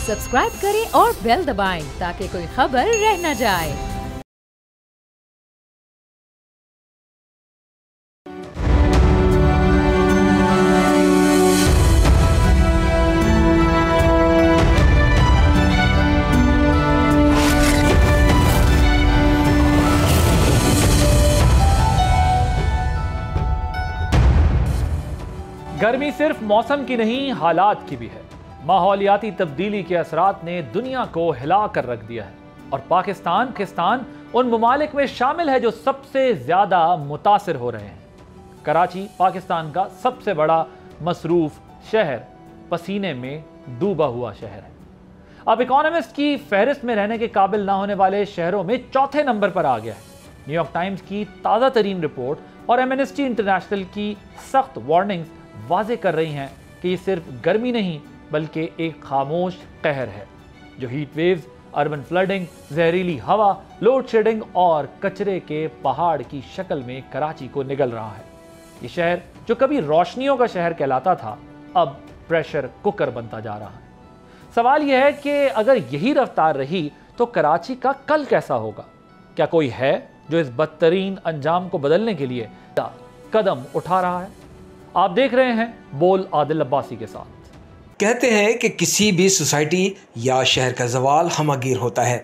Subscribe करें और bell दबाएं ताकि कोई खबर रह न जाए। गर्मी सिर्फ मौसम की नहीं, हालात की भी है। माहौलियाती तब्दीली के असरात ने दुनिया को हिला कर रख दिया है और पाकिस्तान उन ममालिक में शामिल है जो सबसे ज्यादा मुतासिर हो रहे हैं। कराची पाकिस्तान का सबसे बड़ा मसरूफ शहर, पसीने में डूबा हुआ शहर है। अब इकोनॉमिस्ट की फहरिस्त में रहने के काबिल ना होने वाले शहरों में चौथे नंबर पर आ गया है। न्यूयॉर्क टाइम्स की ताज़ा तरीन रिपोर्ट और एमनेस्टी इंटरनेशनल की सख्त वार्निंग्स वाज़े कर रही हैं कि ये सिर्फ गर्मी नहीं बल्कि एक खामोश कहर है जो हीट वेव्स, अर्बन फ्लडिंग, जहरीली हवा, लोड शेडिंग और कचरे के पहाड़ की शक्ल में कराची को निगल रहा है। ये शहर जो कभी रोशनियों का शहर कहलाता था, अब प्रेशर कुकर बनता जा रहा है। सवाल यह है कि अगर यही रफ्तार रही तो कराची का कल कैसा होगा? क्या कोई है जो इस बदतरीन अंजाम को बदलने के लिए कदम उठा रहा है? आप देख रहे हैं बोल आदिल अब्बासी के साथ। कहते हैं कि किसी भी सोसाइटी या शहर का ज़वाल हमगीर होता है।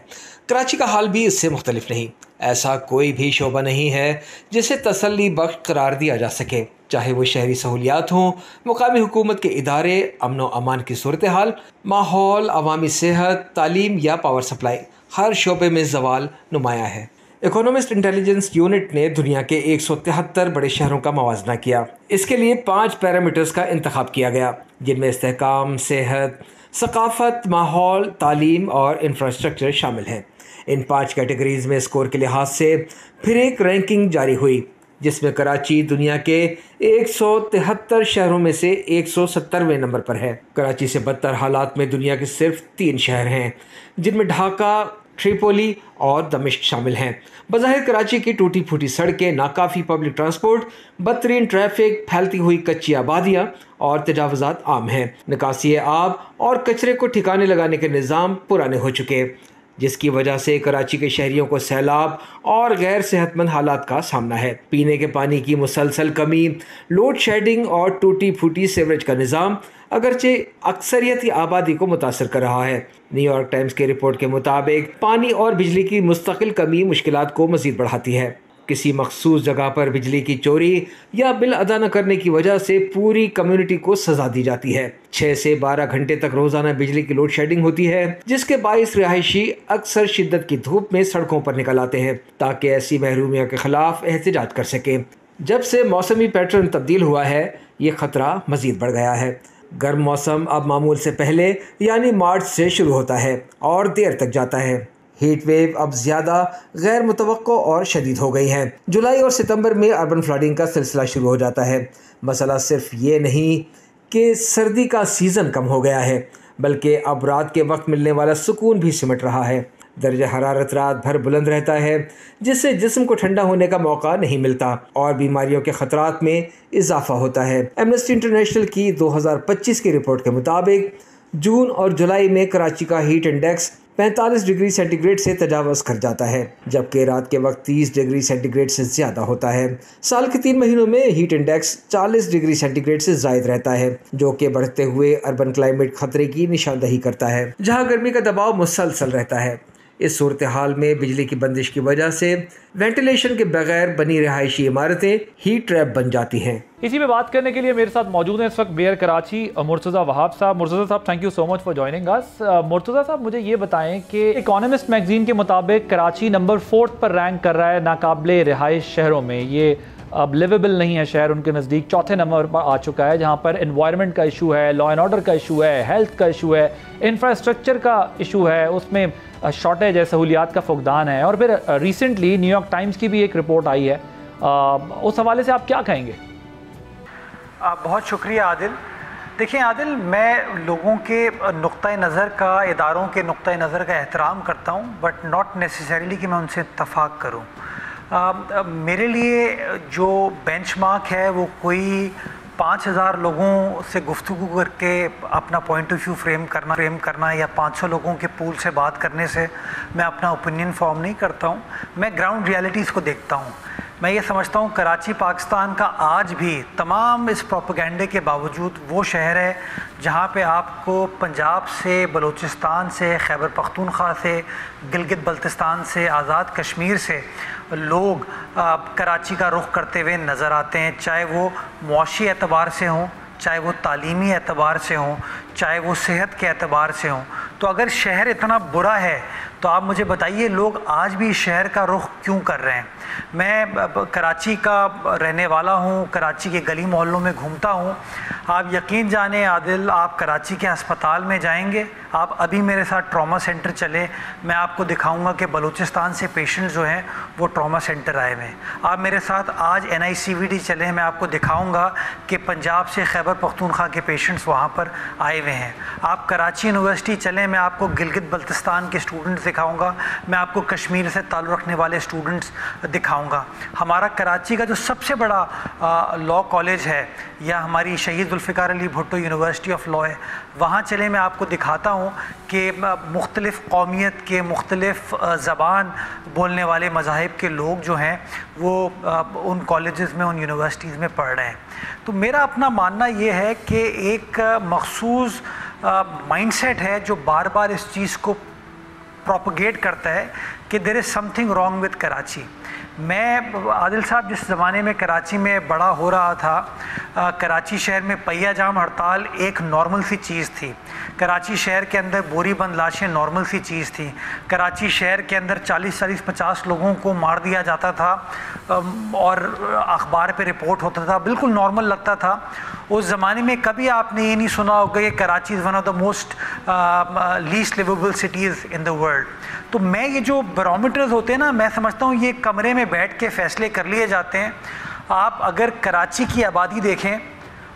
कराची का हाल भी इससे मुख्तलिफ नहीं। ऐसा कोई भी शोबा नहीं है जिसे तसल्ली बख्श करार दिया जा सके, चाहे वो शहरी सहूलियात हों, मुकामी हुकूमत के इदारे, अमन व अमान की सूरत हाल, माहौल, अवामी सेहत, तालीम या पावर सप्लाई। हर शोबे में ज़वाल नुमाया है। इकोनॉमिस्ट इंटेलिजेंस यूनिट ने दुनिया के 173 बड़े शहरों का मवाजना किया। इसके लिए 5 पैरामीटर्स का इंतखाब किया गया, जिनमें इस्तेहकाम, सेहत, सकाफत, माहौल, तालीम और इंफ्रास्ट्रक्चर शामिल हैं। इन 5 कैटेगरीज में स्कोर के लिहाज से फिर एक रैंकिंग जारी हुई, जिसमें कराची दुनिया के 173 शहरों में से 170वें नंबर पर है। कराची से बदतर हालात में दुनिया के सिर्फ 3 शहर हैं, जिनमें ढाका, ट्रिपोली और दमिश्क शामिल हैं। बज़ाहिर कराची की टूटी फूटी सड़कें, नाकाफ़ी पब्लिक ट्रांसपोर्ट, बदतरीन ट्रैफिक, फैलती हुई कच्ची आबादियाँ और तजावुज़ात आम हैं। निकासी आब और कचरे को ठिकाने लगाने के निज़ाम पुराने हो चुके, जिसकी वजह से कराची के शहरियों को सैलाब और गैर सेहतमंद हालात का सामना है। पीने के पानी की मुसलसल कमी, लोड शेडिंग और टूटी फूटी सीवरेज का निज़ाम अगरचे अक्सरियती आबादी को मुतासर कर रहा है। न्यूयॉर्क टाइम्स की रिपोर्ट के मुताबिक पानी और बिजली की मुस्तकिल कमी मुश्किलात को मज़ीद बढ़ाती है। किसी मखसूस जगह पर बिजली की चोरी या बिल अदा न करने की वजह से पूरी कम्युनिटी को सजा दी जाती है। 6 से 12 घंटे तक रोजाना बिजली की लोड शेडिंग होती है, जिसके बाइस रिहायशी अक्सर शिद्दत की धूप में सड़कों पर निकल आते हैं ताकि ऐसी महरूमियों के खिलाफ एहतजाज कर सके। जब से मौसमी पैटर्न तब्दील हुआ है, ये खतरा मजीद बढ़ गया है। गर्म मौसम अब मामूल से पहले यानी मार्च से शुरू होता है और देर तक जाता है। हीट वेव अब ज़्यादा गैर मुतवक्को और शदीद हो गई हैं। जुलाई और सितंबर में अर्बन फ्लडिंग का सिलसिला शुरू हो जाता है। मसला सिर्फ ये नहीं कि सर्दी का सीज़न कम हो गया है, बल्कि अब रात के वक्त मिलने वाला सुकून भी सिमट रहा है। दर्जा हरारत रात भर बुलंद रहता है, जिससे जिस्म को ठंडा होने का मौका नहीं मिलता और बीमारियों के खतरात में इजाफा होता है। एमनेस्टी इंटरनेशनल की 2025 की रिपोर्ट के मुताबिक जून और जुलाई में कराची का हीट इंडेक्स 45 डिग्री सेंटीग्रेड से तजावज़ कर जाता है, जबकि रात के वक्त 30 डिग्री सेंटीग्रेड से ज़्यादा होता है। साल के 3 महीनों में हीट इंडेक्स 40 डिग्री सेंटीग्रेड से ज़ायद रहता है, जो कि बढ़ते हुए अर्बन क्लाइमेट खतरे की निशानदही करता है, जहां गर्मी का दबाव मुसलसल रहता है। इस सूरत हाल में बिजली की बंदिश की वजह से वेंटिलेशन के बगैर बनी रहायशी इमारतें हीट ट्रैप बन जाती हैं। इसी पे बात करने के लिए मेरे साथ मौजूद हैं इस वक्त मेयर कराची मुर्तज़ा वहाब साहब। मुर्तज़ा साहब, thank you so much for joining us. Murtaza साहब, मुझे ये बताएं कि इकोनॉमिस्ट मैगजीन के मुताबिक कराची नंबर 4 पर रैंक कर रहा है नाकाबिले रिहाइश शहरों में। ये अब लिवेबल नहीं है शहर, उनके नज़दीक चौथे नंबर पर आ चुका है, जहाँ पर एनवायरनमेंट का इशू है, लॉ एंड ऑर्डर का इशू है, हेल्थ का इशू है, इंफ्रास्ट्रक्चर का इशू है, उसमें शॉर्टेज है, सहूलियात का फुकदान है। और फिर रिसेंटली न्यूयॉर्क टाइम्स की भी एक रिपोर्ट आई है, उस हवाले से आप क्या कहेंगे? बहुत शुक्रिया आदिल। देखिए आदिल, मैं लोगों के नुक्ता नज़र का, इदारों के नुक्ता नज़र का एहतराम करता हूँ, बट नॉट नेसेसरीली कि मैं उनसे इत्तफाक करूँ। मेरे लिए जो बेंचमार्क है वो कोई 5000 लोगों से गुफ्तगू करके अपना पॉइंट ऑफ व्यू फ्रेम करना या 500 लोगों के पूल से बात करने से मैं अपना ओपिनियन फॉर्म नहीं करता हूँ। मैं ग्राउंड रियलिटीज़ को देखता हूँ। मैं ये समझता हूँ कराची पाकिस्तान का आज भी तमाम इस प्रोपेगेंडे के बावजूद वो शहर है जहाँ पे आपको पंजाब से, बलूचिस्तान से, खैबर पख्तूनख्वा से, गिलगित बल्तिस्तान से, आज़ाद कश्मीर से लोग कराची का रुख करते हुए नज़र आते हैं, चाहे वो मुआशी एतबार से हों, चाहे वो तालीमी एतबार से हों, चाहे वो सेहत के एतबार से हों। तो अगर शहर इतना बुरा है तो आप मुझे बताइए लोग आज भी इस शहर का रुख क्यों कर रहे हैं। मैं कराची का रहने वाला हूँ, कराची के गली मोहल्लों में घूमता हूँ। आप यकीन जाने आदिल, आप कराची के अस्पताल में जाएंगे, आप अभी मेरे साथ ट्रॉमा सेंटर चले, मैं आपको दिखाऊंगा कि बलूचिस्तान से पेशेंट जो हैं वो ट्रॉमा सेंटर आए हुए हैं। आप मेरे साथ आज NICVD चले, मैं आपको दिखाऊंगा कि पंजाब से खैबर पख्तूनख्वा के पेशेंट्स वहाँ पर आए हुए हैं। आप कराची यूनिवर्सिटी चलें, मैं आपको गिलगित बल्तिस्तान के स्टूडेंट्स दिखाऊंगा, मैं आपको कश्मीर से ताल्लुक़ रखने वाले स्टूडेंट्स दिखाऊंगा। हमारा कराची का जो सबसे बड़ा लॉ कॉलेज है या हमारी Shaheed Zulfikar Ali Bhutto University of Law है, वहाँ चले, मैं आपको दिखाता हूँ कि मुख्तलिफ़ कौमियत के, मुख्तलिफ़ ज़बान बोलने वाले मज़ाहिब के लोग जो हैं वो उन कॉलेजेस में, उन यूनिवर्सिटीज़ में पढ़ रहे हैं। तो मेरा अपना मानना ये है कि एक मखसूस माइंडसेट है जो बार बार इस चीज़ को प्रोपगेट करता है कि there is something wrong with Karachi. मैं आदिल साहब जिस ज़माने में कराची में बड़ा हो रहा था, कराची शहर में पहिया जाम हड़ताल एक नॉर्मल सी चीज़ थी। कराची शहर के अंदर बोरी बंद लाशें नॉर्मल सी चीज़ थी। कराची शहर के अंदर 40-50 लोगों को मार दिया जाता था और अखबार पे रिपोर्ट होता था, बिल्कुल नॉर्मल लगता था। उस ज़माने में कभी आपने ये नहीं सुना होगा कि Karachi is one of the most least liveable cities in the world. तो मैं ये जो बैरोमीटर्स होते हैं ना, मैं समझता हूँ ये कमरे में बैठ के फ़ैसले कर लिए जाते हैं। आप अगर कराची की आबादी देखें,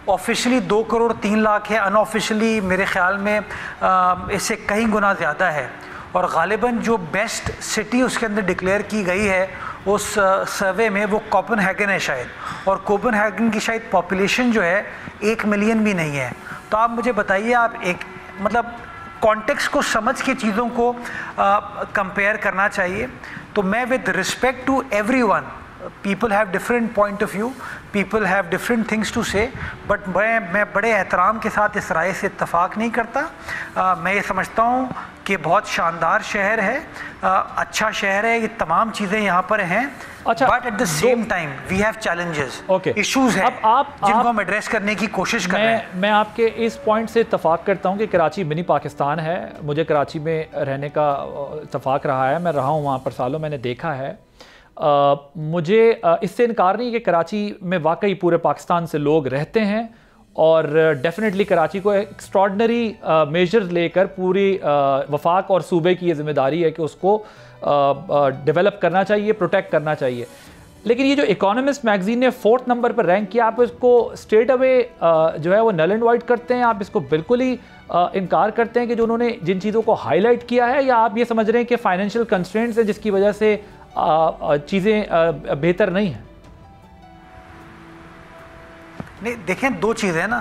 ऑफिशियली 2 करोड़ 3 लाख है, अनऑफिशियली मेरे ख़्याल में इससे कई गुना ज़्यादा है। और ग़ालिबन जो बेस्ट सिटी उसके अंदर डिक्लेयर की गई है उस सर्वे में वो कोपेनहेगन है शायद, और कोपेनहेगन की शायद पॉपुलेशन जो है 1 मिलियन भी नहीं है। तो आप मुझे बताइए, आप एक मतलब कॉन्टेक्स्ट को समझ के चीज़ों को कंपेयर करना चाहिए। तो मैं with respect to everyone, people have different point of view, people have different things to say, but मैं बड़े एहतराम के साथ इस राय से इत्तफाक नहीं करता। मैं ये समझता हूँ कि बहुत शानदार शहर है, अच्छा शहर है, ये तमाम चीज़ें यहाँ पर हैं। अच्छा, but at the same time we have challenges, issues हैं जिनको हम एड्रेस करने की कोशिश कर रहे हैं। मैं आपके इस पॉइंट से इत्तफाक करता हूँ कि कराची मिनी पाकिस्तान है। मुझे कराची में रहने का इत्तफाक रहा है, मैं रहा हूँ वहाँ पर सालों, मैंने देखा है। मुझे इससे इनकार नहीं कि कराची में वाकई पूरे पाकिस्तान से लोग रहते हैं और डेफिनेटली कराची को एक्स्ट्रॉर्डनरी मेजर्स लेकर पूरी वफाक और सूबे की ये जिम्मेदारी है कि उसको डेवलप करना चाहिए, प्रोटेक्ट करना चाहिए। लेकिन ये जो इकोनॉमिस्ट मैगजीन ने 4th नंबर पर रैंक किया, आप इसको स्ट्रेट अवे जो है वो नल एंड वाइट करते हैं, आप इसको बिल्कुल ही इनकार करते हैं कि जो उन्होंने जिन चीज़ों को हाईलाइट किया है, या आप ये समझ रहे हैं कि फाइनेंशियल कंस्ट्रेंट्स हैं जिसकी वजह से चीज़ें बेहतर नहीं हैं? नहीं, देखें, 2 चीज़ें ना,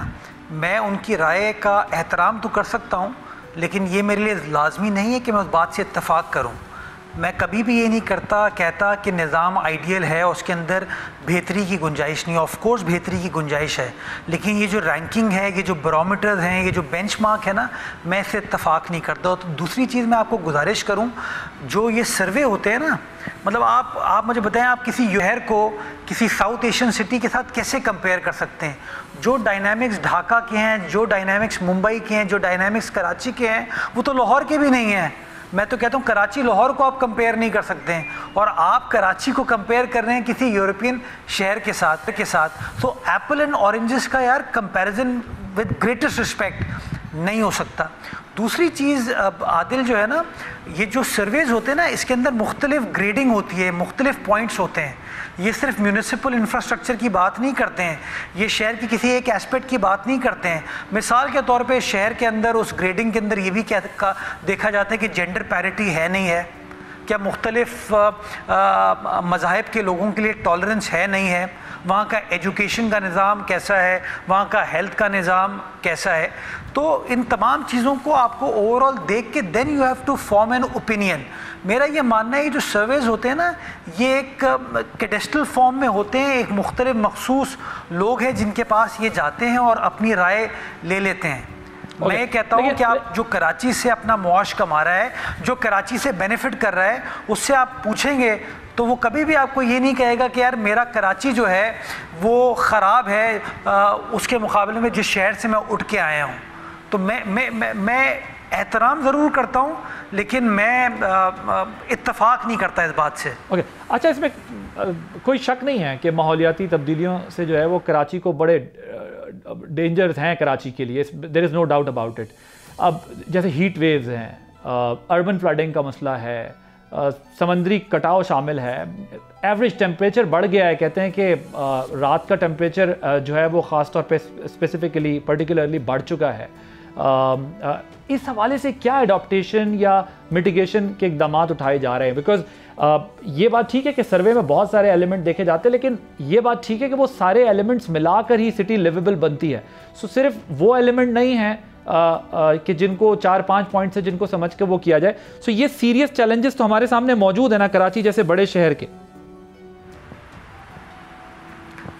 मैं उनकी राय का एहतराम तो कर सकता हूँ, लेकिन ये मेरे लिए लाजमी नहीं है कि मैं उस बात से इत्तफाक करूँ। मैं कभी भी ये नहीं कहता कि निज़ाम आइडियल है, उसके अंदर बेहतरी की गुंजाइश नहीं। ऑफ कोर्स बेहतरी की गुंजाइश है, लेकिन ये जो रैंकिंग है, ये जो बैरोमीटर्स हैं, ये जो बेंचमार्क है ना, मैं इससे इत्तफाक नहीं करता। तो दूसरी चीज़ मैं आपको गुजारिश करूँ, जो ये सर्वे होते हैं ना, मतलब आप मुझे बताएं, आप किसी शहर को किसी साउथ एशियन सिटी के साथ कैसे कंपेयर कर सकते हैं? जो डायनामिक्स ढाका के हैं, जो डायनामिक्स मुंबई के हैं, जो डायनामिक्स कराची के हैं, वो तो लाहौर के भी नहीं हैं। मैं तो कहता हूँ कराची लाहौर को आप कंपेयर नहीं कर सकते हैं, और आप कराची को कंपेयर कर रहे हैं किसी यूरोपियन शहर के साथ। तो एप्पल एंड ऑरेंजेस का यार कंपैरिजन विद ग्रेटेस्ट रिस्पेक्ट नहीं हो सकता। दूसरी चीज़ आदिल जो है ना, ये जो सर्वेज होते हैं ना, इसके अंदर मुख्तलिफ ग्रेडिंग होती है, मुख्तलिफ पॉइंट्स होते हैं। ये सिर्फ म्यूनिसिपल इंफ्रास्ट्रक्चर की बात नहीं करते हैं, ये शहर की किसी एक एस्पेक्ट की बात नहीं करते हैं। मिसाल के तौर पे शहर के अंदर उस ग्रेडिंग के अंदर ये भी देखा जाता है कि जेंडर पैरिटी है नहीं है, क्या मुख्तलिफ मज़ाहिब के लोगों के लिए टॉलरेंस है नहीं है। वहाँ का एजुकेशन का निज़ाम कैसा है, वहाँ का हेल्थ का निज़ाम कैसा है। तो इन तमाम चीज़ों को आपको ओवरऑल देख के then you have to form an opinion. मेरा ये मानना है ये जो सर्वेज़ होते हैं ना, ये एक कैडेस्ट्रल फॉर्म में होते हैं, एक मुख्तलिफ मखसूस लोग हैं जिनके पास ये जाते हैं और अपनी राय ले लेते हैं। मैं ये कहता हूँ कि आप जो कराची से अपना मुआश कमा रहा है, जो कराची से बेनिफिट कर रहा है, उससे आप पूछेंगे तो वो कभी भी आपको ये नहीं कहेगा कि यार मेरा कराची जो है वो ख़राब है उसके मुकाबले में जिस शहर से मैं उठ के आया हूँ। तो मैं एहतराम ज़रूर करता हूँ, लेकिन मैं इत्तफाक नहीं करता इस बात से। ओके अच्छा, इसमें कोई शक नहीं है कि माहौलियाती तब्दीलियों से जो है वो कराची को बड़े डेंजर्स हैं कराची के लिए, there is no doubt about it. अब जैसे हीट वेव्स हैं, अर्बन फ्लडिंग का मसला है, समंदरी कटाव शामिल है, एवरेज टेम्परेचर बढ़ गया है। कहते हैं कि रात का टेम्परेचर जो है वो ख़ास तौर पे स्पेसिफिकली पर्टिकुलरली बढ़ चुका है। इस हवाले से क्या एडॉप्टेशन या मिटिगेशन के इक़दाम उठाए जा रहे हैं? बिकॉज ये बात ठीक है कि सर्वे में बहुत सारे एलिमेंट देखे जाते हैं, लेकिन ये बात ठीक है कि वो सारे एलिमेंट्स मिलाकर ही सिटी लिवेबल बनती है। सो सिर्फ वो एलिमेंट नहीं है कि जिनको 4-5 पॉइंट से जिनको समझ के वो किया जाए। सो ये सीरियस चैलेंजेस तो हमारे सामने मौजूद है ना कराची जैसे बड़े शहर के।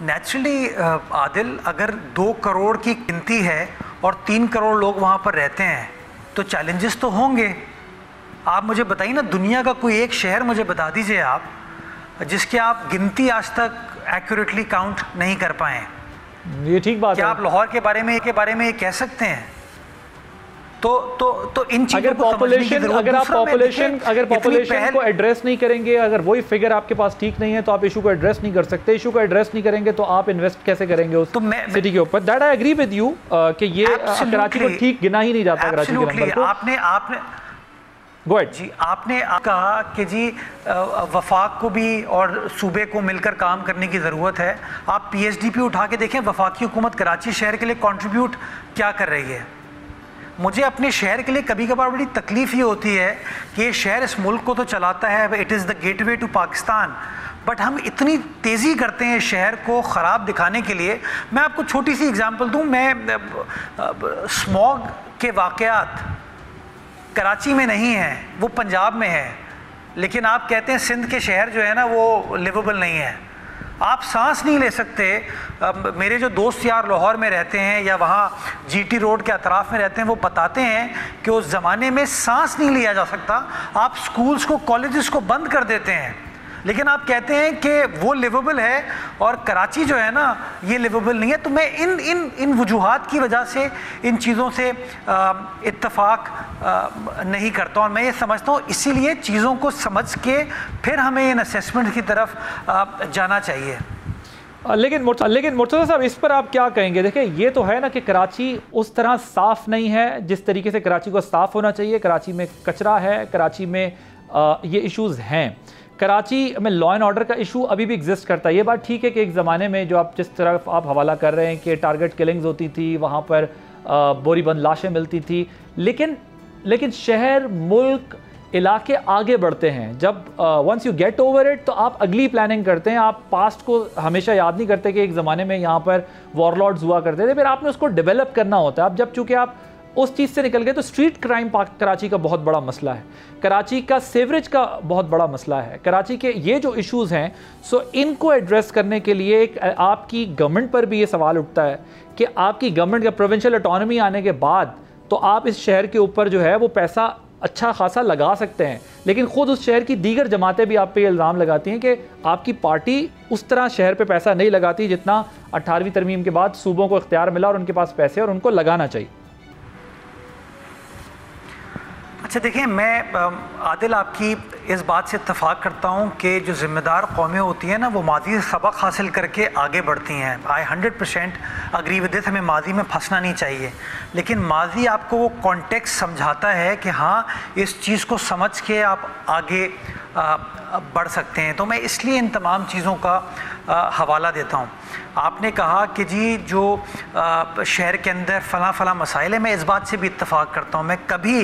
नेचुरली आदिल, अगर 2 करोड़ की गिनती है और 3 करोड़ लोग वहाँ पर रहते हैं तो चैलेंजेस तो होंगे। आप मुझे बताइए ना, दुनिया का कोई एक शहर मुझे बता दीजिए आप जिसके आप गिनती आज तक एक्यूरेटली काउंट नहीं कर पाए। ये ठीक बात है। क्या आप लाहौर के बारे में ये कह सकते हैं? तो इन चीजों को अगर आप पॉपुलेशन को एड्रेस नहीं करेंगे, अगर वही फिगर आपके पास ठीक नहीं है तो आप इशू को एड्रेस नहीं कर सकते। इशू को एड्रेस नहीं करेंगे तो आप इन्वेस्ट कैसे करेंगे उस सिटी के ऊपर? That I agree with you कि ये कराची को ठीक गिना ही नहीं जाता कराची के नंबर को। आपने जी आपने कहा कि जी वफाक को भी और सूबे को मिलकर काम करने की ज़रूरत है। आप PSDP उठा के देखें, वफाकी हुकूमत कराची शहर के लिए कंट्रीब्यूट क्या कर रही है। मुझे अपने शहर के लिए कभी कभार बड़ी तकलीफ ही होती है कि ये शहर इस मुल्क को तो चलाता है, it is the gateway to Pakistan, but हम इतनी तेज़ी करते हैं शहर को ख़राब दिखाने के लिए। मैं आपको छोटी सी एग्जांपल दूं, मैं स्मॉग के वाक़यात कराची में नहीं है, वो पंजाब में है, लेकिन आप कहते हैं सिंध के शहर जो है ना वो लिवेबल नहीं है। आप सांस नहीं ले सकते। मेरे जो दोस्त यार लाहौर में रहते हैं या वहाँ GT रोड के अतराफ़ में रहते हैं, वो बताते हैं कि उस ज़माने में सांस नहीं लिया जा सकता। आप स्कूल्स को, कॉलेजेस को बंद कर देते हैं, लेकिन आप कहते हैं कि वो लिवेबल है और कराची जो है ना ये लिवेबल नहीं है। तो मैं इन वजूहात की वजह से इन चीज़ों से इत्तफाक नहीं करता और मैं ये समझता हूँ इसीलिए चीज़ों को समझ के फिर हमें इन असेसमेंट की तरफ जाना चाहिए। लेकिन मुर्तज़ा साहब, इस पर आप क्या कहेंगे? देखिए, ये तो है ना कि कराची उस तरह साफ़ नहीं है जिस तरीके से कराची को साफ़ होना चाहिए। कराची में कचरा है, कराची में ये इश्यूज़ हैं। कराची में लॉ एंड ऑर्डर का इशू अभी भी एग्जिस्ट करता है। ये बात ठीक है कि एक ज़माने में जो आप जिस तरफ आप हवाला कर रहे हैं कि टारगेट किलिंग्स होती थी, वहाँ पर बोरीबंद लाशें मिलती थी, लेकिन शहर, मुल्क, इलाके आगे बढ़ते हैं। जब once you get over it तो आप अगली प्लानिंग करते हैं। आप पास्ट को हमेशा याद नहीं करते कि एक ज़माने में यहाँ पर वॉरलॉर्ड्स हुआ करते थे, फिर आपने उसको डेवलप करना होता है। अब जब चूँकि आप उस चीज़ से निकल गए तो स्ट्रीट क्राइम कराची का बहुत बड़ा मसला है, कराची का सेवरेज का बहुत बड़ा मसला है, कराची के ये जो इश्यूज़ हैं, सो इनको एड्रेस करने के लिए एक आपकी गवर्नमेंट पर भी ये सवाल उठता है कि आपकी गवर्नमेंट का प्रोविंशियल ऑटोनॉमी आने के बाद तो आप इस शहर के ऊपर जो है वो पैसा अच्छा खासा लगा सकते हैं, लेकिन ख़ुद उस शहर की दीगर जमातें भी आप पे इल्ज़ाम लगाती हैं कि आपकी पार्टी उस तरह शहर पे पैसा नहीं लगाती जितना 18वीं तरमीम के बाद सूबों को इख्तियार मिला और उनके पास पैसे और उनको लगाना चाहिए। अच्छा देखिए, मैं आदिल आपकी इस बात से इत्तफाक करता हूँ कि जो ज़िम्मेदार कौमें होती हैं ना वो माजी से सबक हासिल करके आगे बढ़ती हैं। आई 100% अग्री विद दिस, हमें माजी में फंसना नहीं चाहिए, लेकिन माजी आपको वो कॉन्टेक्स्ट समझाता है कि हाँ इस चीज़ को समझ के आप आगे बढ़ सकते हैं। तो मैं इसलिए इन तमाम चीज़ों का हवाला देता हूँ। आपने कहा कि जी जो शहर के अंदर फ़ला मसाइल है, मैं इस बात से भी इत्तफाक करता हूँ। मैं कभी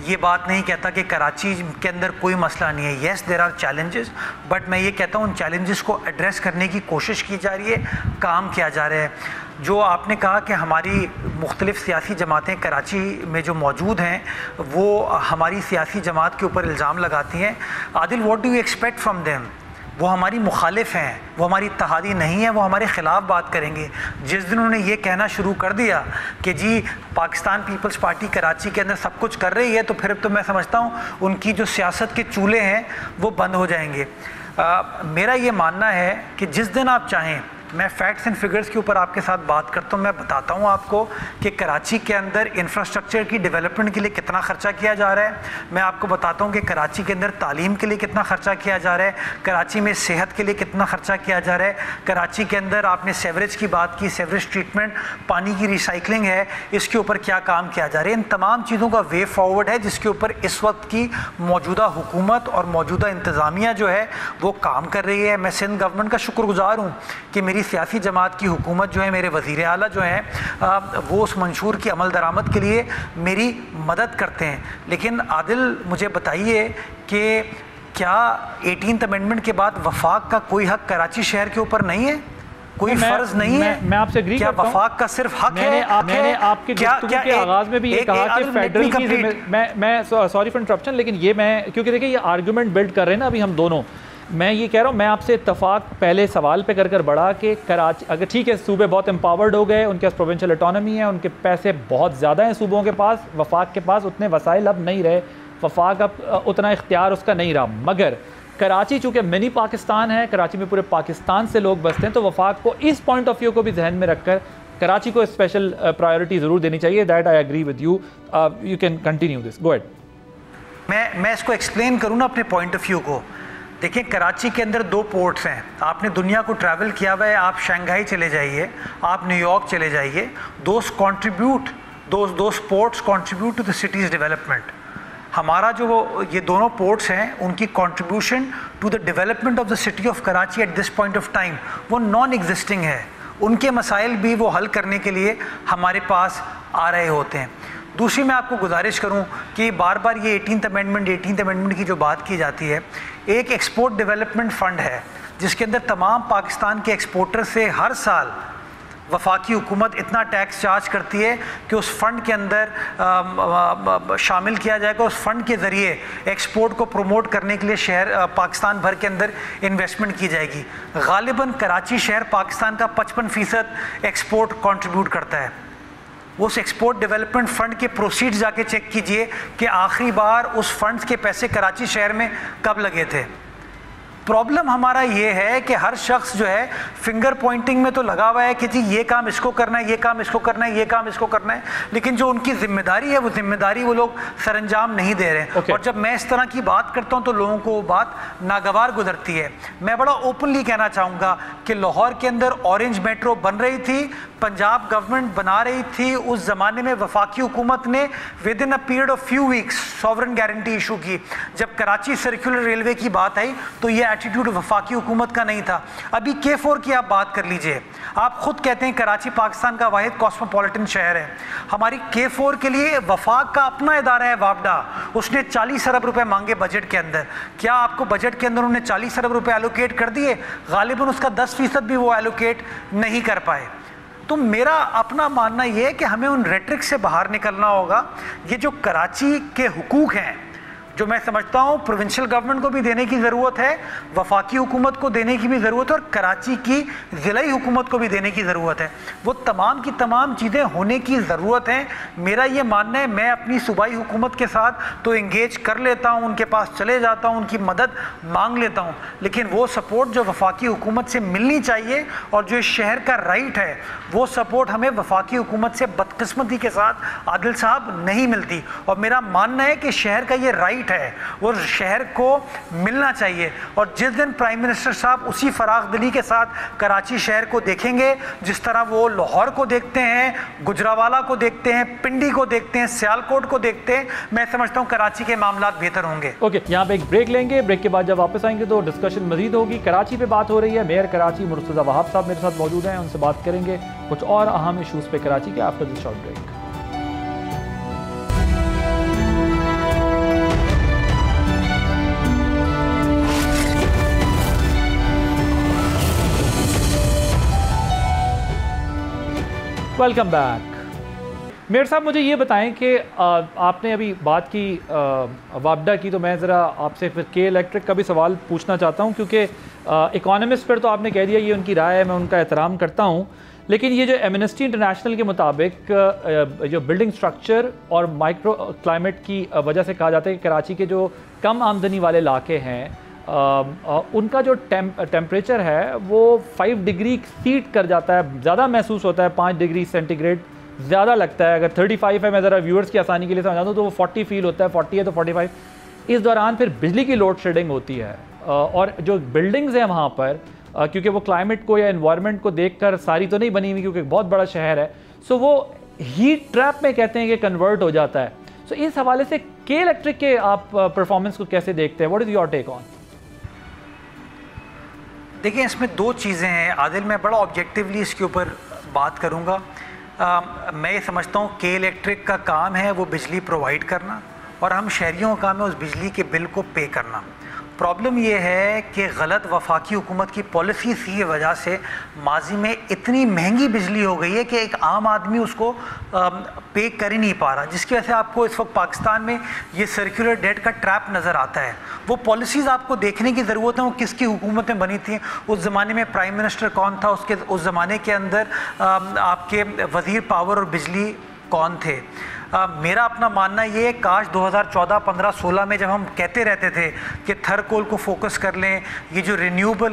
ये बात नहीं कहता कि कराची के अंदर कोई मसला परेशानी है। Yes there are challenges, but मैं ये कहता हूँ उन चैलेंजेस को एड्रेस करने की कोशिश की जा रही है, काम किया जा रहा है। जो आपने कहा कि हमारी मुख्तलिफ़ सियासी जमातें कराची में जो मौजूद हैं वो हमारी सियासी जमात के ऊपर इल्ज़ाम लगाती हैं। Adil, what do you expect from them? वो हमारी मुखालिफ हैं, वो हमारी इत्तेहादी नहीं है, वो हमारे ख़िलाफ़ बात करेंगे। जिस दिन उन्होंने ये कहना शुरू कर दिया कि जी पाकिस्तान पीपल्स पार्टी कराची के अंदर सब कुछ कर रही है, तो फिर तो मैं समझता हूँ उनकी जो सियासत के चूल्हे हैं वो बंद हो जाएंगे। मेरा ये मानना है कि जिस दिन आप चाहें, मैं फैक्ट्स एंड फिगर्स के ऊपर आपके साथ बात करता हूँ। मैं बताता हूँ आपको कि कराची के अंदर इंफ्रास्ट्रक्चर की डेवलपमेंट के लिए कितना ख़र्चा किया जा रहा है। मैं आपको बताता हूँ कि कराची के अंदर तालीम के लिए कितना ख़र्चा किया जा रहा है, कराची में सेहत के लिए कितना ख़र्चा किया जा रहा है, कराची के अंदर आपने सेवरेज की बात की, सेवरेज ट्रीटमेंट, पानी की रिसाइकलिंग है, इसके ऊपर क्या काम किया जा रहा है। इन तमाम चीज़ों का वे फॉरवर्ड है जिसके ऊपर इस वक्त की मौजूदा हुकूमत और मौजूदा इंतज़ामिया जो है वो काम कर रही है। मैं सिंध गवर्नमेंट का शुक्रगुजार हूँ कि मेरी सियासी जमात की हुकूमत जो है, मेरे वज़ीर आला जो हैं वो उस मंशूर की अमल दरामद के लिए मेरी मदद करते हैं। लेकिन आदिल, मुझे बताइए कि क्या 18th अमेंडमेंट के बाद वफाक का कोई हक कराची शहर के ऊपर नहीं है? कोई फर्ज नहीं है? मैं आपसे एग्री करता हूं। क्या वफाक का सिर्फ हक है? मैंने आपके गुफ्तगू के आगाज में भी ये कहा कि फेडरल की, मैं सॉरी फॉर इंटरप्शन, लेकिन ये मैं, क्योंकि देखिए ये आर्गूमेंट बिल्ड कर रहे हैं ना अभी हम दोनों, मैं ये कह रहा हूँ, मैं आपसे इत्तफाक पहले सवाल पे कर बढ़ा कि कराची, अगर ठीक है सूबे बहुत एम्पावर्ड हो गए, उनके पास प्रोविंशियल ऑटोनॉमी है, उनके पैसे बहुत ज़्यादा हैं सूबों के पास, वफाक के पास उतने वसाइल अब नहीं रहे, वफाक अब उतना इख्तियार उसका नहीं रहा। मगर कराची चूँकि मिनी पाकिस्तान है, कराची में पूरे पाकिस्तान से लोग बसते हैं, तो वफाक को इस पॉइंट ऑफ व्यू को भी जहन में रखकर कराची को स्पेशल प्रायोरिटी ज़रूर देनी चाहिए। That I agree with you, you can continue this, go ahead. मैं इसको एक्सप्लेन करूँ ना अपने पॉइंट ऑफ व्यू को। देखिए, कराची के अंदर 2 पोर्ट्स हैं। आपने दुनिया को ट्रैवल किया हुआ है, आप शंघाई चले जाइए, आप न्यूयॉर्क चले जाइए, those ports contribute to the city's development. हमारा जो ये दोनों पोर्ट्स हैं, उनकी contribution to the development of the city of Karachi at this point of time वो नॉन एग्जिस्टिंग है। उनके मसाइल भी वो हल करने के लिए हमारे पास आ रहे होते हैं। दूसरी, मैं आपको गुजारिश करूं कि बार बार ये 18th अमेंडमेंट की जो बात की जाती है, एक एक्सपोर्ट डेवलपमेंट फ़ंड है जिसके अंदर तमाम पाकिस्तान के एक्सपोर्टर से हर साल वफाकी हुकूमत इतना टैक्स चार्ज करती है कि उस फ़ंड के अंदर शामिल किया जाएगा। उस फ़ंड के ज़रिए एक्सपोर्ट को प्रमोट करने के लिए शहर पाकिस्तान भर के अंदर इन्वेस्टमेंट की जाएगी। गालिबन कराची शहर पाकिस्तान का 55% एक्सपोर्ट कंट्रीब्यूट करता है। उस एक्सपोर्ट डेवलपमेंट फ़ंड के प्रोसीड्स जाके चेक कीजिए कि आखिरी बार उस फंड्स के पैसे कराची शहर में कब लगे थे। प्रॉब्लम हमारा ये है कि हर शख्स जो है फिंगर पॉइंटिंग में तो लगा हुआ है कि जी ये काम इसको करना है, ये काम इसको करना है, ये काम इसको करना है, लेकिन जो उनकी जिम्मेदारी है वो जिम्मेदारी वो लोग सरअंजाम नहीं दे रहे। और जब मैं इस तरह की बात करता हूँ तो लोगों को वो बात नागवार गुजरती है। मैं बड़ा ओपनली कहना चाहूँगा कि लाहौर के अंदर ऑरेंज मेट्रो बन रही थी, पंजाब गवर्नमेंट बना रही थी, उस ज़माने में वफाकी हुकूमत ने with in a period of few weeks sovereign guarantee issue की। जब कराची सर्कुलर रेलवे की बात आई तो ये एटीट्यूड वफाकी हुकूमत का नहीं था। अभी K4 की आप बात कर लीजिए, आप खुद कहते हैं कराची पाकिस्तान का वाहिद कॉस्मोपॉलिटन शहर है। हमारी K4 के लिए वफाक का अपना इदारा है वापडा, उसने 40 अरब रुपए मांगे बजट के अंदर। क्या आपको बजट के अंदर उन्होंने 40 अरब रुपए एलोकेट कर दिए? गालिबन उसका 10% भी वो एलोकेट नहीं कर पाए। तो मेरा अपना मानना यह है कि हमें उन रेट्रिक से बाहर निकलना होगा। ये जो कराची के हुकूक हैं, जो मैं समझता हूँ प्रोविंशियल गवर्नमेंट को भी देने की ज़रूरत है, वफाकी हुकूमत को देने की भी ज़रूरत है, और कराची की ज़िलाई हुकूमत को भी देने की ज़रूरत है। वो तमाम की तमाम चीज़ें होने की ज़रूरत है। मेरा ये मानना है, मैं अपनी सूबाई हुकूमत के साथ तो इंगेज कर लेता हूँ, उनके पास चले जाता हूँ, उनकी मदद मांग लेता हूँ, लेकिन वो सपोर्ट जो वफाकी हुकूमत से मिलनी चाहिए और जो इस शहर का राइट है, वो सपोर्ट हमें वफाकी हुकूमत से बदकिस्मती के साथ आदिल साहब नहीं मिलती। और मेरा मानना है कि शहर का ये राइट है, वो शहर को मिलना चाहिए। और जिस दिन प्राइम मिनिस्टर साहब उसी फराख दिली के साथ कराची शहर को देखेंगे जिस तरह वो लाहौर को देखते हैं, गुजरावाला को देखते हैं, पिंडी को देखते हैं, सियालकोट को देखते हैं, मैं समझता हूँ कराची के मामलात बेहतर होंगे। ओके, यहाँ पे एक ब्रेक लेंगे, ब्रेक के बाद जब वापस आएंगे तो डिस्कशन मजीद होगी। कराची पे बात हो रही है, मेयर कराची मुर्तज़ा वहाब साहब मेरे साथ मौजूद हैं, उनसे बात करेंगे कुछ और अहम इशूज़ पे कराची के after this short break. Welcome back. Mayor sahab, मुझे ये बताएं कि आपने अभी बात की वापडा की, तो मैं ज़रा आपसे फिर के इलेक्ट्रिक का भी सवाल पूछना चाहता हूँ, क्योंकि इकोनॉमिस्ट पर तो आपने कह दिया ये उनकी राय है, मैं उनका एहतराम करता हूँ, लेकिन ये जो एमनेस्टी इंटरनेशनल के मुताबिक जो बिल्डिंग स्ट्रक्चर और माइक्रो क्लाइमेट की वजह से कहा जाता है कि कराची के जो कम आमदनी वाले इलाके हैं उनका जो टेम्परेचर है वो 5 डिग्री एक्सीड कर जाता है, ज़्यादा महसूस होता है, 5 डिग्री सेंटीग्रेड ज़्यादा लगता है। अगर 35 है, मैं ज़रा व्यूअर्स की आसानी के लिए समझा दूँ, तो वो 40 फील होता है, 40 है तो 45। इस दौरान फिर बिजली की लोड शेडिंग होती है और जो बिल्डिंग्स हैं वहाँ पर क्योंकि वो क्लाइमेट को या एनवायरनमेंट को देखकर सारी तो नहीं बनी हुई, क्योंकि बहुत बड़ा शहर है, सो वो हीट ट्रैप में कहते हैं कि कन्वर्ट हो जाता है। सो इस हवाले से के इलेक्ट्रिक के आप परफॉर्मेंस को कैसे देखते हैं? What is your take on? देखिए, इसमें दो चीज़ें हैं आदिल, मैं बड़ा ऑब्जेक्टिवली इसके ऊपर बात करूँगा। मैं ये समझता हूँ के इलेक्ट्रिक का काम है वो बिजली प्रोवाइड करना, और हम शहरियों का काम है उस बिजली के बिल को पे करना। प्रॉब्लम ये है कि गलत वफाकी हुकूमत की पॉलिसी की वजह से माजी में इतनी महंगी बिजली हो गई है कि एक आम आदमी उसको पे कर ही नहीं पा रहा, जिसकी वजह से आपको इस वक्त पाकिस्तान में ये सर्कुलर डेट का ट्रैप नज़र आता है। वो पॉलिसीज़ आपको देखने की ज़रूरत है, वो किसकी हुकूमतें बनी थी, उस ज़माने में प्राइम मिनिस्टर कौन था, उस ज़माने के अंदर आपके वज़ीर पावर और बिजली कौन थे। मेरा अपना मानना ये है, काश 2014, 15, 16 में जब हम कहते रहते थे कि थर कोल को फोकस कर लें, ये जो रिन्यूएबल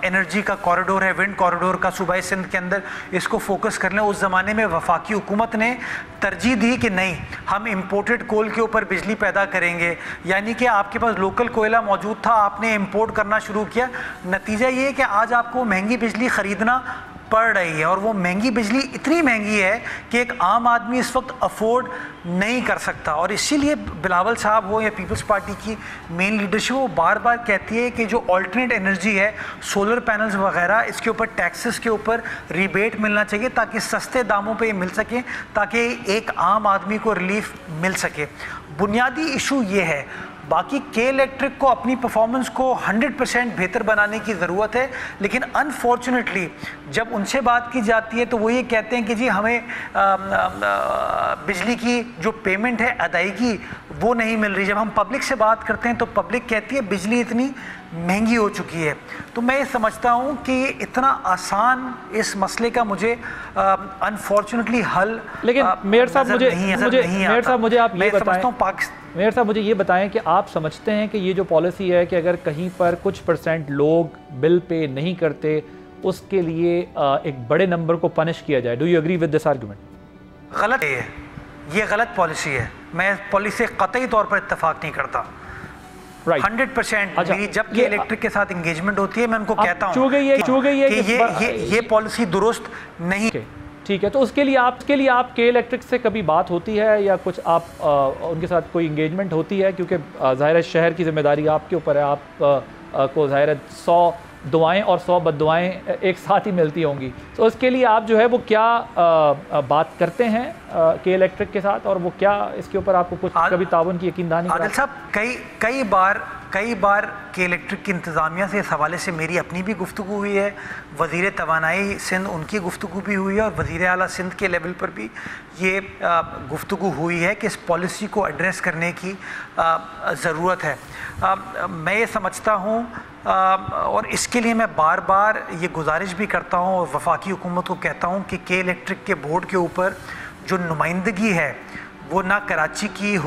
एनर्जी का कॉरिडोर है, विंड कॉरिडोर का सूबाई सिंध के अंदर, इसको फोकस कर लें। उस ज़माने में वफाकी हुकूमत ने तरजीह दी कि नहीं, हम इम्पोर्टेड कोल के ऊपर बिजली पैदा करेंगे, यानी कि आपके पास लोकल कोयला मौजूद था, आपने इम्पोर्ट करना शुरू किया। नतीजा ये है कि आज आपको महंगी बिजली ख़रीदना पड़ रही है, और वो महंगी बिजली इतनी महंगी है कि एक आम आदमी इस वक्त अफोर्ड नहीं कर सकता। और इसीलिए बिलावल साहब हो या पीपल्स पार्टी की मेन लीडरशिप, वो बार बार कहती है कि जो ऑल्टरनेट एनर्जी है, सोलर पैनल्स वगैरह, इसके ऊपर टैक्सेस के ऊपर रिबेट मिलना चाहिए ताकि सस्ते दामों पे ये मिल सके, ताकि एक आम आदमी को रिलीफ मिल सके। बुनियादी इशू ये है। बाकी के इलेक्ट्रिक को अपनी परफॉर्मेंस को 100% बेहतर बनाने की ज़रूरत है, लेकिन अनफॉर्चुनेटली जब उनसे बात की जाती है तो वो ये कहते हैं कि जी हमें बिजली की जो पेमेंट है, अदायगी, वो नहीं मिल रही। जब हम पब्लिक से बात करते हैं तो पब्लिक कहती है बिजली इतनी महंगी हो चुकी है। तो मैं ये समझता हूँ कि इतना आसान इस मसले का मुझे अनफॉर्चुनेटली हल, लेकिन मेयर साहब मुझे आप ये बताएं, मेयर साहब मुझे ये बताएं कि आप समझते हैं कि ये जो पॉलिसी है कि अगर कहीं पर कुछ % लोग बिल पे नहीं करते, उसके लिए एक बड़े नंबर को पनिश किया जाए? Do you agree with this argument? गलत है, ये गलत पॉलिसी है। मैं पॉलिसी से कतई तौर पर इत्तेफाक नहीं करता। 100% मेरी जब के इलेक्ट्रिक के साथ एंगेजमेंट होती है, मैं उनको कहता हूँ कि ये पॉलिसी दुरुस्त नहीं। ठीक है, तो उसके लिए आप के इलेक्ट्रिक से कभी बात होती है या कुछ आप उनके साथ कोई इंगेजमेंट होती है? क्योंकि ज़ाहिर है शहर की जिम्मेदारी आपके ऊपर है, आप को ज़ाहिर है 100 दुआएं और 100 बद्दुआएं एक साथ ही मिलती होंगी, तो उसके लिए आप जो है वो क्या बात करते हैं के इलेक्ट्रिक के साथ, और वो क्या इसके ऊपर आपको कुछ कभी ताउन की यकीनदानी? आदिल साहब, कई बार के इलेक्ट्रिक की इंतज़ामिया से इस हवाले से मेरी अपनी भी गुफ्तगू हुई है, वज़ीर तवानाई सिंध उनकी गुफ्तगू भी हुई है, और वज़ीर आला सिंध के लेवल पर भी ये गुफ्तगू हुई है कि इस पॉलिसी को एड्रेस करने की ज़रूरत है। मैं ये समझता हूँ और इसके लिए मैं बार बार ये गुजारिश भी करता हूँ और वफाकी हुकूमत को कहता हूँ कि के इलेक्ट्रिक के बोर्ड के ऊपर जो नुमाइंदगी है वो ना कराची की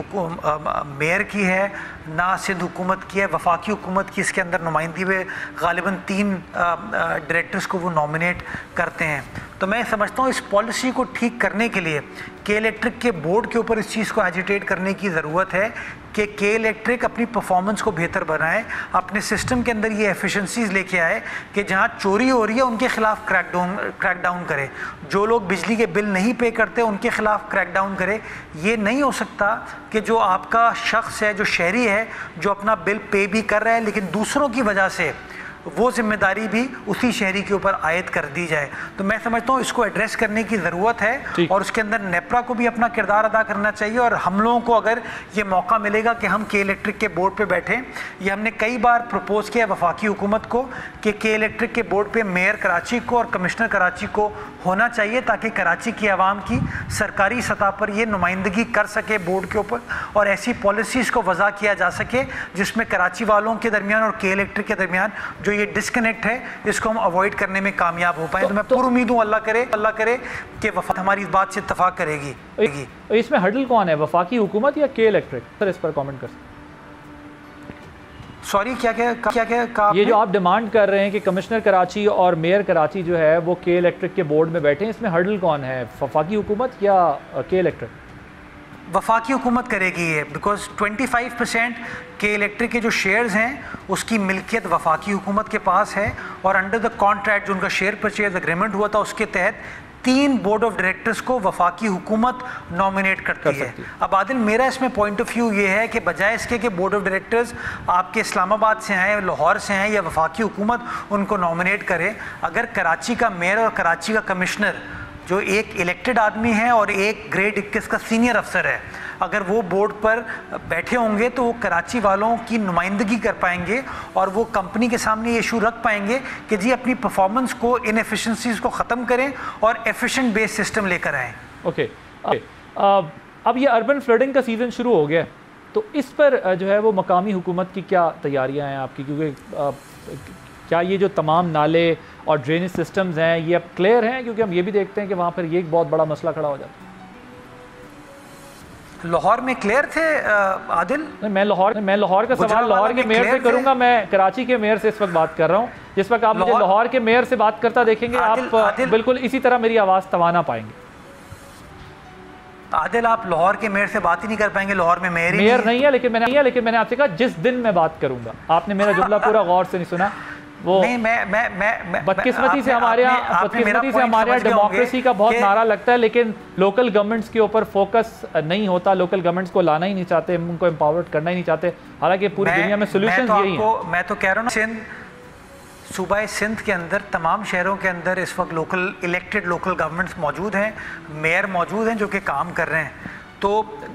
मेयर की है, ना सिंध हुकूमत की है, वफाकी हुकूमत की इसके अंदर नुमाइंदगी में गालिबन 3 डायरेक्टर्स को वो नॉमिनेट करते हैं। तो मैं समझता हूँ इस पॉलिसी को ठीक करने के लिए के इलेक्ट्रिक के बोर्ड के ऊपर इस चीज़ को एजिटेट करने की ज़रूरत है कि के इलेक्ट्रिक अपनी परफॉर्मेंस को बेहतर बनाए, अपने सिस्टम के अंदर ये एफिशिएंसीज लेके आए कि जहाँ चोरी हो रही है उनके खिलाफ क्रैकडाउन करे, जो लोग बिजली के बिल नहीं पे करते उनके खिलाफ क्रैकडाउन करे। ये नहीं हो सकता कि जो आपका शख्स है, जो शहरी है, जो अपना बिल पे भी कर रहा है लेकिन दूसरों की वजह से वो जिम्मेदारी भी उसी शहरी के ऊपर आयद कर दी जाए। तो मैं समझता हूँ इसको एड्रेस करने की ज़रूरत है और उसके अंदर नेपरा को भी अपना किरदार अदा करना चाहिए। और हम लोगों को अगर ये मौका मिलेगा कि हम के इलेक्ट्रिक के बोर्ड पे बैठें, ये हमने कई बार प्रपोज किया वफाकी हुकूमत को कि के इलेक्ट्रिक के बोर्ड पे मेयर कराची को और कमिश्नर कराची को होना चाहिए, ताकि कराची की आवाम की सरकारी सतह पर ये नुमाइंदगी कर सके बोर्ड के ऊपर और ऐसी पॉलिसीज़ को वज़ा किया जा सके जिसमें कराची वालों के दरमियान और के इलेक्ट्रिक के दरमियान जो ये डिस्कनेक्ट है इसको हम अवॉइड करने में कामयाब हो पाए। तो मैं पूरी उम्मीद हूँ अल्लाह करे कि वफाक हमारी इस बात से इत्तफाक करेगी। इसमें हर्डल कौन है, वफाकी हुकूमत या के इलेक्ट्रिक? सर इस पर कमेंट कर सकते। सॉरी क्या ये जो आप डिमांड कर रहे हैं कि कमिश्नर कराची और मेयर कराची जो है वो के इलेक्ट्रिक के बोर्ड में बैठे हैं, इसमें हर्डल कौन है, वफाकी हुकूमत या के इलेक्ट्रिक? वफाकी हुकूमत करेगी ये, बिकॉज 25% के इलेक्ट्रिक के जो शेयर्स हैं उसकी मिल्कियत वफाकी हुकूमत के पास है और अंडर द कॉन्ट्रैक्ट जो उनका शेयर परचेज एग्रीमेंट हुआ था उसके तहत 3 बोर्ड ऑफ डायरेक्टर्स को वफाकी हुकूमत नॉमिनेट करती है। अब आदिल मेरा इसमें पॉइंट ऑफ व्यू ये है कि बजाय इसके कि बोर्ड ऑफ डायरेक्टर्स आपके इस्लामाबाद से हैं, लाहौर से हैं या वफाकी हुकूमत उनको नॉमिनेट करे, अगर कराची का मेयर और कराची का कमिश्नर जो एक इलेक्टेड आदमी है और एक ग्रेड 21 का सीनियर अफसर है, अगर वो बोर्ड पर बैठे होंगे तो वो कराची वालों की नुमाइंदगी कर पाएंगे और वो कंपनी के सामने ये इशू रख पाएंगे कि जी अपनी परफॉर्मेंस को, इनएफिशिएंसीज को ख़त्म करें और एफिशिएंट बेस सिस्टम लेकर आएँ। ओके, अब ये अर्बन फ्लडिंग का सीज़न शुरू हो गया, तो इस पर जो है वो मकामी हुकूमत की क्या तैयारियाँ हैं आपकी? क्योंकि क्या ये जो तमाम नाले और ड्रेनेज सिस्टम्स हैं ये अब क्लियर हैं? क्योंकि हम ये भी देखते हैं कि वहाँ पर ये एक बहुत बड़ा मसला खड़ा हो जाता है। लाहौर में क्लियर थे आदिल? मैं लाहौर का सवाल लाहौर के मेयर से करूंगा, मैं कराची के मेयर से इस वक्त बात कर रहा हूँ। जिस वक्त आप मुझे लाहौर के मेयर से बात करता देखेंगे आप बिल्कुल इसी तरह मेरी आवाज़ तवाना पाएंगे। आदिल आप लाहौर के मेयर से बात ही नहीं कर पाएंगे, लाहौर में मेयर नहीं है। लेकिन मैंने आपसे कहा जिस दिन मैं बात करूंगा, आपने मेरा जुमला पूरा गौर से नहीं सुना। वो नहीं, मैं बदकिस्मती से हमारे यहाँ डेमोक्रेसी का बहुत नारा लगता है, लेकिन लोकल गवर्नमेंट्स के ऊपर फोकस नहीं होता। लोकल गवर्नमेंट्स को लाना ही नहीं चाहते, उनको एम्पावर्ड करना ही नहीं चाहते, हालांकि पूरी दुनिया में सोल्यूशन यही है। मैं तो कह रहा हूँ सूबा सिंध के अंदर तमाम शहरों के अंदर इस वक्त इलेक्टेड लोकल गवर्नमेंट्स मौजूद हैं, मेयर मौजूद हैं जो कि काम कर रहे हैं। तो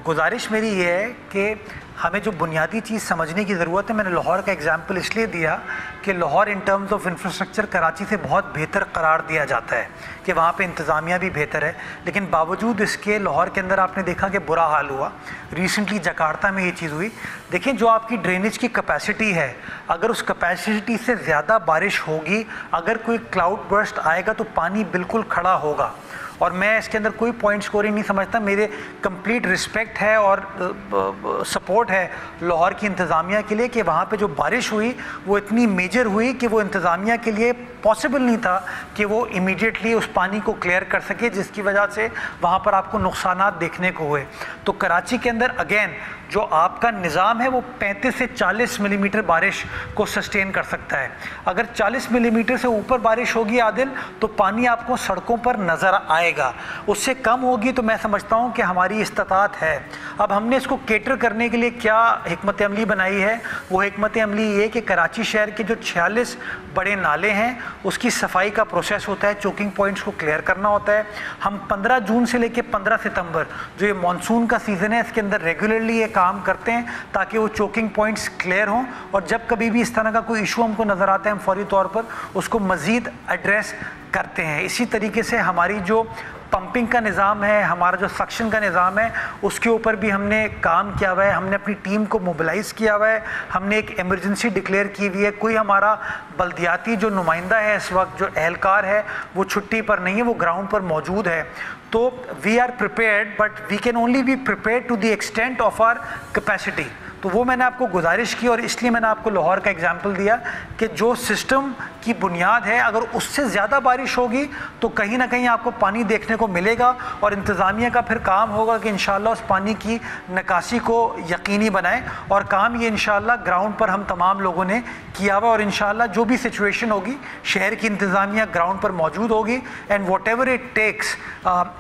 गुजारिश मेरी ये है कि हमें जो बुनियादी चीज़ समझने की ज़रूरत है, मैंने लाहौर का एग्जाम्पल इसलिए दिया कि Lahore in terms of infrastructure Karachi से बहुत बेहतर करार दिया जाता है कि वहाँ पे इंतज़ामिया भी बेहतर है, लेकिन बावजूद इसके लाहौर के अंदर आपने देखा कि बुरा हाल हुआ। रिसेंटली जकार्ता में ये चीज़ हुई। देखें जो आपकी ड्रेनेज की कैपेसिटी है, अगर उस कैपेसिटी से ज़्यादा बारिश होगी, अगर कोई क्लाउड बर्स्ट आएगा तो पानी बिल्कुल खड़ा होगा। और मैं इसके अंदर कोई पॉइंट स्कोरिंग नहीं समझता, मेरे कंप्लीट रिस्पेक्ट है और सपोर्ट है लाहौर की इंतज़ामिया के लिए कि वहाँ पे जो बारिश हुई वो इतनी मेजर हुई कि वो इंतज़ामिया के लिए पॉसिबल नहीं था कि वो इमीडिएटली उस पानी को क्लियर कर सके, जिसकी वजह से वहाँ पर आपको नुकसानात देखने को हुए। तो कराची के अंदर अगेन जो आपका निज़ाम है वो 35 से 40 मिलीमीटर बारिश को सस्टेन कर सकता है। अगर 40 मिलीमीटर से ऊपर बारिश होगी आदिल तो पानी आपको सड़कों पर नज़र आएगा, उससे कम होगी तो मैं समझता हूँ कि हमारी इस्तात है। अब हमने इसको केटर करने के लिए क्या हिकमत अमली बनाई है, वो हिकमत अमली ये कि कराची शहर के जो 46 बड़े नाले हैं उसकी सफाई का प्रोसेस होता है, चोकिंग पॉइंट्स को क्लियर करना होता है। हम 15 जून से लेकर 15 सितंबर जो ये मानसून का सीज़न है इसके अंदर रेगुलरली ये काम करते हैं ताकि वो चोकिंग पॉइंट्स क्लियर हों, और जब कभी भी इस तरह का कोई इशू हमको नज़र आता है हम फौरी तौर पर उसको मज़ीद एड्रेस करते हैं। इसी तरीके से हमारी जो पंपिंग का निज़ाम है, हमारा जो सक्शन का निज़ाम है, उसके ऊपर भी हमने काम किया हुआ है। हमने अपनी टीम को मोबिलाइज़ किया हुआ है, हमने एक इमरजेंसी डिक्लेयर की हुई है। कोई हमारा बल्दियाती जो नुमाइंदा है इस वक्त, जो एहलकार है, वो छुट्टी पर नहीं है, वो ग्राउंड पर मौजूद है। तो we are prepared, but we can only be prepared to the extent of our capacity. तो वो मैंने आपको गुजारिश की और इसलिए मैंने आपको लाहौर का एग्जाम्पल दिया कि जो सिस्टम की बुनियाद है अगर उससे ज़्यादा बारिश होगी तो कहीं ना कहीं आपको पानी देखने को मिलेगा, और इंतज़ामिया का फिर काम होगा कि इंशाल्लाह उस पानी की निकासी को यकीनी बनाएं। और काम ये इंशाल्लाह ग्राउंड पर हम तमाम लोगों ने किया हुआ, और इंशाल्लाह जो भी सिचुएशन होगी शहर की इंतज़ामिया ग्राउंड पर मौजूद होगी, and whatever it takes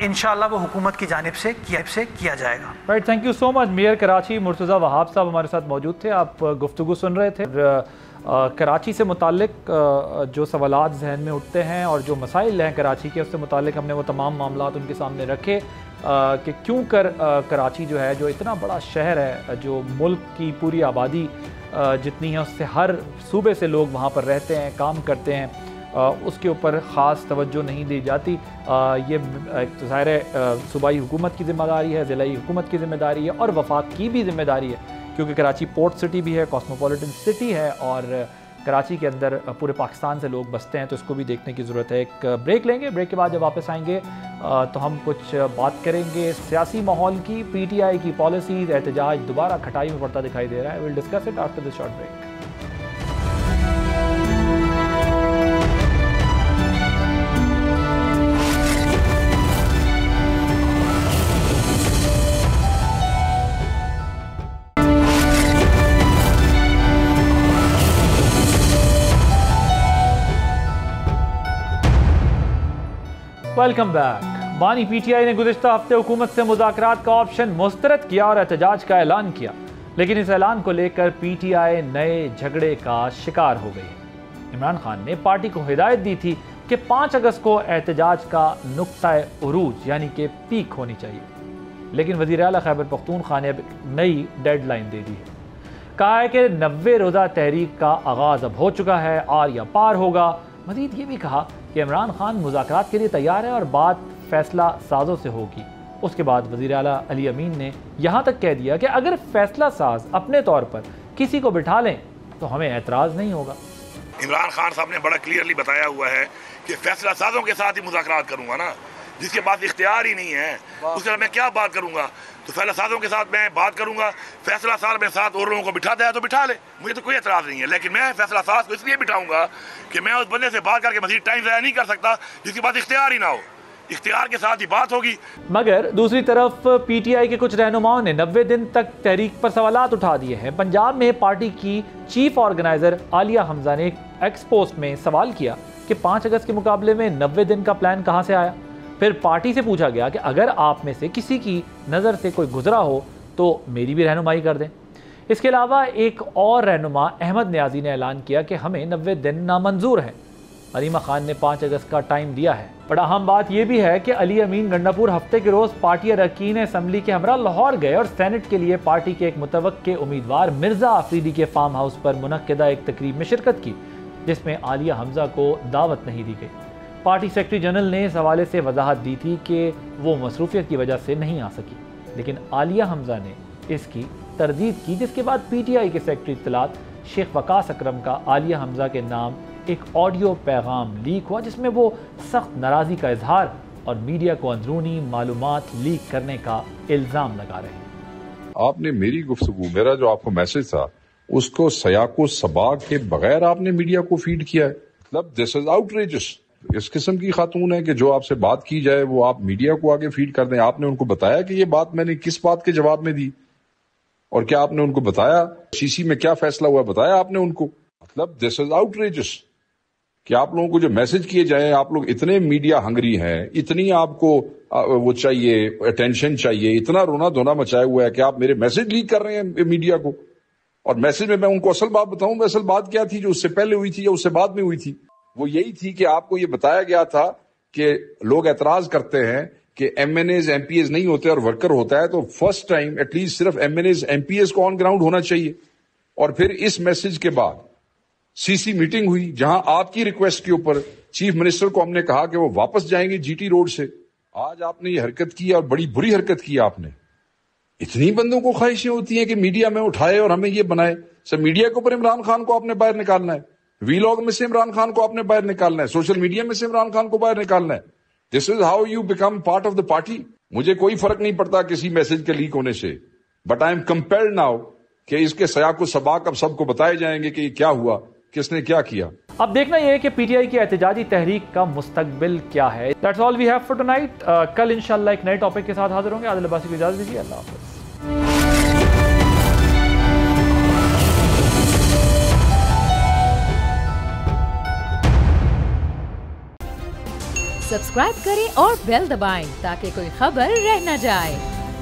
इंशाल्लाह वो हुकूमत की जानिब से किया जाएगा। Right, thank you so much. Mayor Karachi Murtaza Wahab sahab हमारे साथ मौजूद थे, आप गुफ्तगू सुन रहे थे। कराची से मुताल्लिक जो सवालात जहन में उठते हैं और जो मसाइल हैं कराची के, उससे मुताल्लिक हमने वो तमाम मामलात उनके सामने रखे कि क्यों कर कराची जो है, जो इतना बड़ा शहर है, जो मुल्क की पूरी आबादी जितनी है उससे हर सूबे से लोग वहाँ पर रहते हैं, काम करते हैं, उसके ऊपर ख़ास तवज्जो नहीं दी जाती। ये तो ज़ाहिर है सूबाई हुकूमत की ज़िम्मेदारी है, ज़िलाई हुकूमत की ज़िम्मेदारी है और वफाक की भी ज़िम्मेदारी है, क्योंकि कराची पोर्ट सिटी भी है, कॉस्मोपॉलिटन सिटी है और कराची के अंदर पूरे पाकिस्तान से लोग बसते हैं, तो इसको भी देखने की ज़रूरत है। एक ब्रेक लेंगे, ब्रेक के बाद जब वापस आएंगे तो हम कुछ बात करेंगे सियासी माहौल की। PTI की पॉलिसीज़, एहतजाज दोबारा खटाई में पड़ता दिखाई दे रहा है। Will discuss it after this short break. Welcome back. बानी PTI ने गुज़िश्ता हफ्ते हुकूमत से मुज़ाकरात का ऑप्शन मुस्तरद किया और एहतजाज का ऐलान किया, लेकिन इस ऐलान को लेकर PTI नए झगड़े का शिकार हो गई है। इमरान खान ने पार्टी को हिदायत दी थी कि 5 अगस्त को एहतजाज का नुक्ताए उरूज यानी कि पीक होनी चाहिए, लेकिन वज़ीर आला खैबर पख्तूनख्वा ने अब नई डेडलाइन दे दी है। कहा है कि 90 रोज़ा तहरीक का आगाज़ अब हो चुका है, आर या पार होगा। मज़ीद ये भी कहा कि इमरान खान मुज़ाकरात के लिए तैयार है और बात फैसला साजों से होगी। उसके बाद वज़ीर आला अली अमीन ने यहाँ तक कह दिया कि अगर फैसला साज अपने तौर पर किसी को बिठा लें तो हमें एतराज़ नहीं होगा। इमरान खान साहब ने बड़ा क्लियरली बताया हुआ है कि फैसला साजों के साथ ही मुज़ाकरात करूँगा ना, जिसके पास इख्तियार ही नहीं है उसके मैं क्या बात करूँगा। तो फैसला साजों के साथ मैं बात करूँगा, फैसला साज में साथ और लोगों को बिठाता है तो बिठा ले, मुझे तो कोई एतराज़ नहीं है, लेकिन मैं फैसला साज को इसलिए बिठाऊंगा कि मैं उस बंदे से बात करके मज़ीद टाइम ज़ाया नहीं कर सकता जिसके पास इख्तियार ही ना हो। इख्तियार के साथ ही बात होगी। मगर दूसरी तरफ PTI के कुछ रहनुमाओं ने 90 दिन तक तहरीक पर सवालात उठा दिए हैं। पंजाब में पार्टी की चीफ ऑर्गेनाइजर आलिया हमजा ने एक्स पोस्ट में सवाल किया कि 5 अगस्त के मुकाबले में 90 दिन का प्लान कहाँ से आया। फिर पार्टी से पूछा गया कि अगर आप में से किसी की नज़र से कोई गुजरा हो तो मेरी भी रहनुमाई कर दें। इसके अलावा एक और रहनुमा अहमद न्याजी ने ऐलान किया कि हमें 90 दिन नामंजूर हैं। अलीमा खान ने 5 अगस्त का टाइम दिया है। बड़ा अहम बात यह भी है कि अली अमीन गंडापुर हफ्ते के रोज़ पार्टी अरकान असम्बली के हमरा लाहौर गए और सेनेट के लिए पार्टी के एक मुतवक्के उम्मीदवार मिर्ज़ा आफरीदी के फार्म हाउस पर मुनक्किदा एक तकरीब में शिरकत की, जिसमें आलिया हमजा को दावत नहीं दी गई। पार्टी सेक्रेटरी जनरल ने इस हवाले से वजाहत दी थी कि वो मसरूफियत की वजह से नहीं आ सकी, लेकिन आलिया हमजा ने इसकी तरदीद की, जिसके बाद PTI के सेक्रेटरी इत्तलात शेख वकास अकरम का आलिया हमजा के नाम एक ऑडियो पैगाम लीक हुआ, जिसमें वो सख्त नाराज़गी का इजहार और मीडिया को अंदरूनी मालूमात लीक करने का इल्ज़ाम लगा रहे हैं। आपने मेरी गुफ्तगू, मेरा जो आपको मैसेज था, उसको सयाको सबाक के बगैर आपने मीडिया को फीड किया है। मतलब दिस इज आउटरेजस। इस किस्म की खातून है कि जो आपसे बात की जाए वो आप मीडिया को आगे फीड कर दें। आपने उनको बताया कि ये बात मैंने किस बात के जवाब में दी, और क्या आपने उनको बताया CC में क्या फैसला हुआ, बताया आपने उनको? मतलब दिस इज आउटरेजस कि आप लोगों को जो मैसेज किए जाए, आप लोग इतने मीडिया हंगरी हैं, इतनी आपको वो चाहिए, अटेंशन चाहिए, इतना रोना धोना मचाया हुआ है कि आप मेरे मैसेज लीक कर रहे हैं मीडिया को। और मैसेज में मैं उनको असल बात बताऊं, असल बात क्या थी जो उससे पहले हुई थी या उससे बाद में हुई थी? वो यही थी कि आपको ये बताया गया था कि लोग एतराज करते हैं कि MNAs MPAs नहीं होते और वर्कर होता है, तो फर्स्ट टाइम एटलीस्ट सिर्फ MNAs MPAs को ऑन ग्राउंड होना चाहिए। और फिर इस मैसेज के बाद CC मीटिंग हुई, जहां आपकी रिक्वेस्ट के ऊपर चीफ मिनिस्टर को हमने कहा कि वो वापस जाएंगे GT रोड से। आज आपने ये हरकत की और बड़ी बुरी हरकत की आपने। इतनी बंदों को ख्वाहिशें होती हैं कि मीडिया में उठाए और हमें ये बनाए। सब मीडिया के ऊपर इमरान खान को आपने बाहर निकालना है, वीलॉग में से इमरान खान को आपने बाहर निकालना है, सोशल मीडिया में से इमरान खान को बाहर निकालना है। This is how you become part of the party. मुझे कोई फर्क नहीं पड़ता किसी मैसेज के लीक होने से, but I am compelled now कि इसके सयाको सबाक अब सबको बताए जाएंगे कि क्या हुआ, किसने क्या किया। अब देखना यह है कि PTI की एहतजाजी तहरीक का मुस्तकबिल क्या है। That's all we have for tonight. कल इंशाल्लाह एक नए टॉपिक के साथ हाजिर होंगे। आदिल अब्बासी को इजाजत दीजिए। अल्लाह हाफ़िज़। सब्सक्राइब करें और बेल दबाएं ताकि कोई खबर रह न जाए।